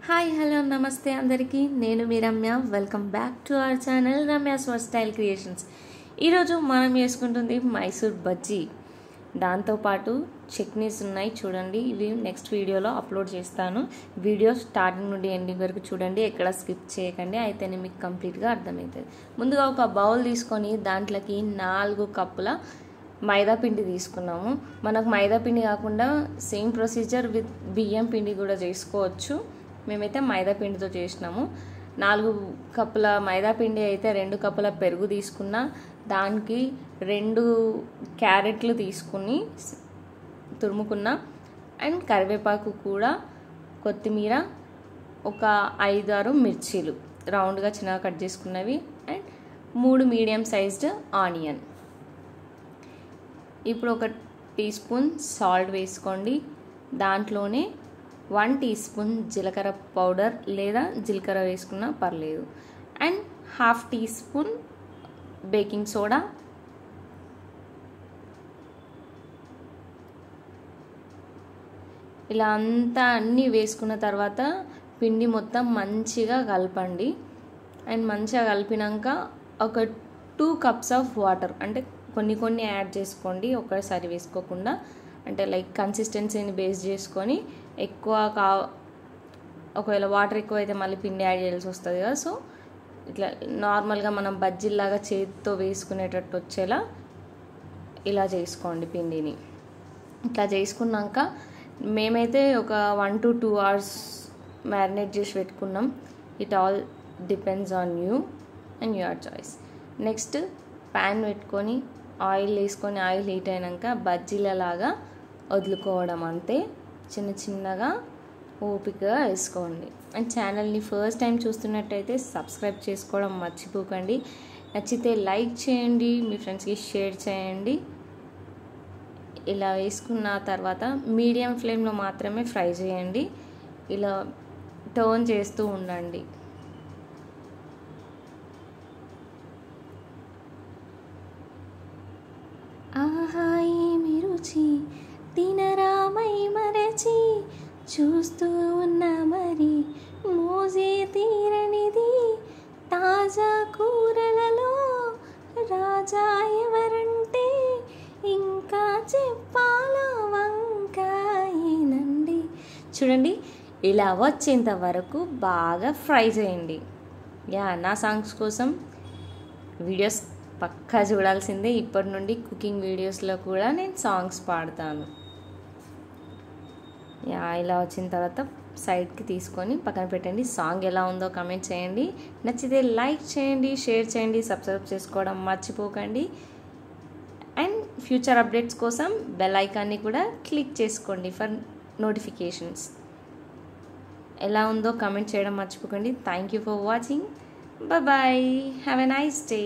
Hi hello నమస్తే అందరికీ, నేను మీ Ramya. Welcome back to our channel Ramya's style creations. ఈరోజు మనం చేసుకుంటుంది మైసూర్ బజ్జీ. దాంతోపాటు చట్నీస్ ఉన్నాయి, చూడండి. ఇవి నెక్స్ట్ వీడియోలో అప్లోడ్ చేస్తాను. వీడియో స్టార్టింగ్ నుండి ఎండింగ్ వరకు చూడండి, ఎక్కడ స్కిప్ చేయకండి, అయితేనే మీకు కంప్లీట్గా అర్థమవుతుంది. ముందుగా ఒక బౌల్ తీసుకొని దాంట్లోకి 4 కప్పుల మైదా పిండి తీసుకున్నాము. మనకు మైదా పిండి కాకుండా సేమ్ ప్రొసీజర్ విత్ బియ్యం పిండి కూడా చేసుకోవచ్చు. మేమైతే మైదా పిండితో చేసినాము. 4 కప్పుల మైదా పిండి అయితే 2 కప్పుల పెరుగు తీసుకున్నా. దానికి 2 క్యారెట్లు తీసుకుని తురుముకున్నా. అండ్ కరివేపాకు కూడా, కొత్తిమీర, ఒక 5-6 మిర్చీలు రౌండ్గా చిన్నగా కట్ చేసుకున్నవి, అండ్ 3 మీడియం సైజ్డ్ ఆనియన్. ఇప్పుడు 1 టీ స్పూన్ సాల్ట్ వేసుకోండి. దాంట్లోనే 1 టీ స్పూన్ జీలకర్ర పౌడర్ లేదా జీలకర్ర వేసుకున్నా పర్లేదు, and 1/2 teaspoon baking soda, ఇలా అంతా అన్నీ వేసుకున్న తర్వాత పిండి మొత్తం మంచిగా కలపండి. అండ్ మంచిగా కలిపినాక ఒక 2 కప్స్ ఆఫ్ వాటర్, అంటే కొన్ని యాడ్ చేసుకోండి, ఒకేసారి వేసుకోకుండా. అంటే లైక్ కన్సిస్టెన్సీని బేస్ చేసుకొని ఒకవేళ వాటర్ ఎక్కువ అయితే మళ్ళీ పిండి యాడ్ చేయాల్సి వస్తుంది కదా. సో ఇట్లా నార్మల్గా మనం బజ్జీలాగా చేతితో వేసుకునేటట్టు వచ్చేలా ఇలా చేసుకోండి పిండిని. ఇట్లా చేసుకున్నాక మేమైతే ఒక 1 to 2 hours మ్యారినేట్ చేసి పెట్టుకున్నాం. It all depends on you and your choice. Next pan పెట్టుకొని ఆయిల్ వేసుకొని, ఆయిల్ హీట్ అయినాక బజ్జీలలాగా వదులుకోవడం, అంతే. చిన్నగా ఓపికగా వేసుకోండి. అండ్ ఛానల్ని ఫస్ట్ టైం చూస్తున్నట్టయితే సబ్స్క్రైబ్ చేసుకోవడం మర్చిపోకండి. నచ్చితే లైక్ చేయండి, మీ ఫ్రెండ్స్కి షేర్ చేయండి. ఇలా వేసుకున్న తర్వాత మీడియం ఫ్లేమ్లో మాత్రమే ఫ్రై చేయండి. ఇలా టర్న్ చేస్తూ ఉండండి. ఆహా ఏమి రుచి, తినరామై మరచి, చూస్తూ ఉన్నా మరి మోజే తీరనిది, తాజా కూరలలో రాజా ఎవరంటే ఇంకా చెప్పాలా వంకాయనండి. చూడండి, ఇలా వచ్చేంత వరకు బాగా ఫ్రై చేయండి. నా సాంగ్స్ కోసం వీడియోస్ పక్కా చూడాల్సిందే. ఇప్పటి నుండి కుకింగ్ వీడియోస్లో కూడా నేను సాంగ్స్ పాడతాను. ఇలా వచ్చిన తర్వాత సైడ్కి తీసుకొని పక్కన పెట్టండి. సాంగ్ ఎలా ఉందో కామెంట్ చేయండి. నచ్చితే లైక్ చేయండి, షేర్ చేయండి, సబ్స్క్రైబ్ చేసుకోవడం మర్చిపోకండి. అండ్ ఫ్యూచర్ అప్డేట్స్ కోసం బెల్ ఐకాన్ని కూడా క్లిక్ చేసుకోండి ఫర్ నోటిఫికేషన్స్. ఎలా ఉందో కామెంట్ చేయడం మర్చిపోకండి. Thank you for watching. Bye. Have a nice day.